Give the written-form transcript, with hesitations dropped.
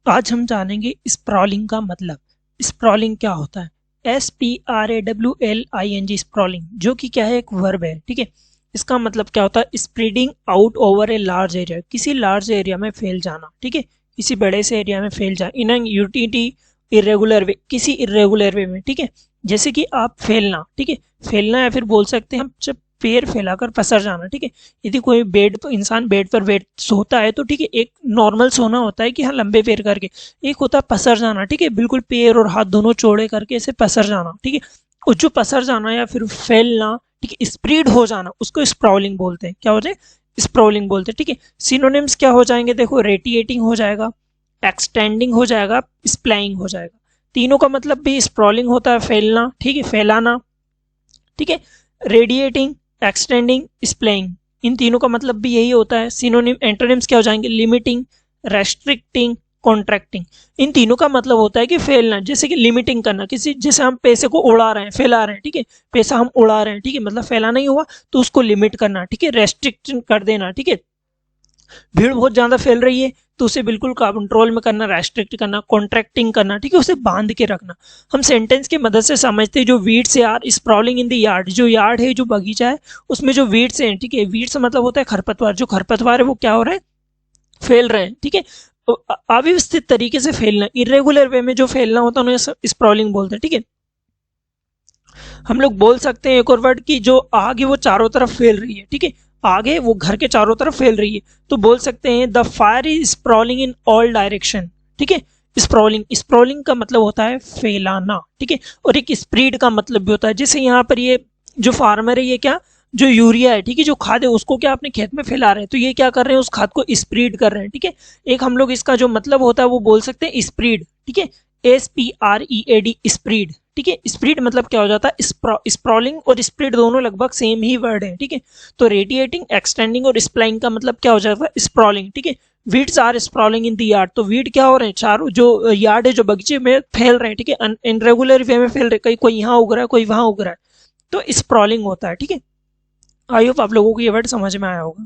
तो आज हम जानेंगे स्प्रॉलिंग का मतलब। स्प्रॉलिंग क्या होता है? SPRAWLING, स्प्रॉलिंग, जो कि क्या है, एक वर्ब है। ठीक है, इसका मतलब क्या होता है? Spreading out over a large area, किसी लार्ज एरिया में फैल जाना। ठीक है, किसी बड़े से एरिया में फैल जाना। इन एन यूटिलिटी इरेगुलर वे, किसी इरेगुलर वे में। ठीक है, जैसे कि आप फैलना। ठीक है, फैलना या फिर बोल सकते हैं हम जब पैर फैलाकर पसर जाना। ठीक है, यदि कोई बेड पर इंसान बेड पर बेड सोता है तो ठीक है, एक नॉर्मल सोना होता है कि हाँ लंबे पैर करके, एक होता है पसर जाना। ठीक है, बिल्कुल पैर और हाथ दोनों चौड़े करके ऐसे पसर जाना। ठीक है, और जो पसर जाना या फिर फैलना, ठीक है, स्प्रेड हो जाना, उसको स्प्राउलिंग बोलते हैं। क्या हो जाए? स्प्राउलिंग बोलते हैं। ठीक है, सिनोनिम्स क्या हो जाएंगे? देखो, रेडिएटिंग हो जाएगा, एक्सटेंडिंग हो जाएगा, स्प्लाइंग हो जाएगा। तीनों का मतलब भी स्प्रॉलिंग होता है, फैलना। ठीक है, फैलाना। ठीक है, रेडिएटिंग, एक्सटेंडिंग, स्प्लेइंग, इन तीनों का मतलब भी यही होता है। सिनोनिम एंटोनिम्स क्या हो जाएंगे? Limiting, restricting, contracting. इन तीनों का मतलब होता है कि फैलना, जैसे कि लिमिटिंग करना, किसी जैसे हम पैसे को उड़ा रहे हैं, फैला रहे हैं। ठीक है, पैसा हम उड़ा रहे हैं, ठीक है, मतलब फैलाना ही हुआ, तो उसको लिमिट करना। ठीक है, रेस्ट्रिक्ट कर देना। ठीक है, भीड़ बहुत ज्यादा फैल रही है तो उसे बिल्कुल कंट्रोल में करना, रेस्ट्रिक्ट करना, कॉन्ट्रैक्टिंग करना। ठीक है, उसे बांध के रखना। हम सेंटेंस की मदद से समझते हैं। जो वीड्स है यार, स्प्रॉलिंग इन द यार्ड, जो यार्ड है, जो बगीचा है, उसमें जो वीड्स हैं, ठीक है, वीड्स मतलब होता है खरपतवार। जो खरपतवार है वो क्या हो रहा है? फैल रहे हैं। ठीक है, तो अव्यवस्थित तरीके से फैलना, इरेगुलर वे में जो फैलना होता है उन्हें स्प्रॉलिंग बोलते हैं। ठीक है, हम लोग बोल सकते हैं एक और वर्ड की, जो आग है वो चारों तरफ फैल रही है। ठीक है, आग है वो घर के चारों तरफ फैल रही है, तो बोल सकते हैं the fire is sprawling in all direction. ठीक है, स्प्रॉलिंग, स्प्रॉलिंग का मतलब होता है फैलाना। ठीक है, और एक स्प्रीड का मतलब भी होता है। जैसे यहाँ पर ये जो फार्मर है, ये क्या, जो यूरिया है, ठीक है, जो खाद है, उसको क्या अपने खेत में फैला रहे हैं, तो ये क्या कर रहे हैं? उस खाद को स्प्रीड कर रहे हैं। ठीक है, एक हम लोग इसका जो मतलब होता है वो बोल सकते हैं स्प्रीड। ठीक है, SPREAD, स्प्रीड। ठीक है, स्प्रीड मतलब क्या हो जाता है? स्प्रॉलिंग और स्प्रीड दोनों लगभग सेम ही वर्ड है। ठीक है, तो रेडिएटिंग, एक्सटेंडिंग और स्प्लाइंग का मतलब क्या हो जाता है? स्प्रॉलिंग। ठीक है, weeds are sprawling in the yard, तो वीड क्या हो रहे हैं? चारों जो यार्ड है, जो बगीचे में फैल रहे हैं। ठीक है, इनरेगुलर वे में फैल रहे हैं, कहीं कोई यहाँ उग रहा है, कोई वहां उग रहा है, तो स्प्रॉलिंग होता है। ठीक है, आई होप आप लोगों को ये वर्ड समझ में आया होगा।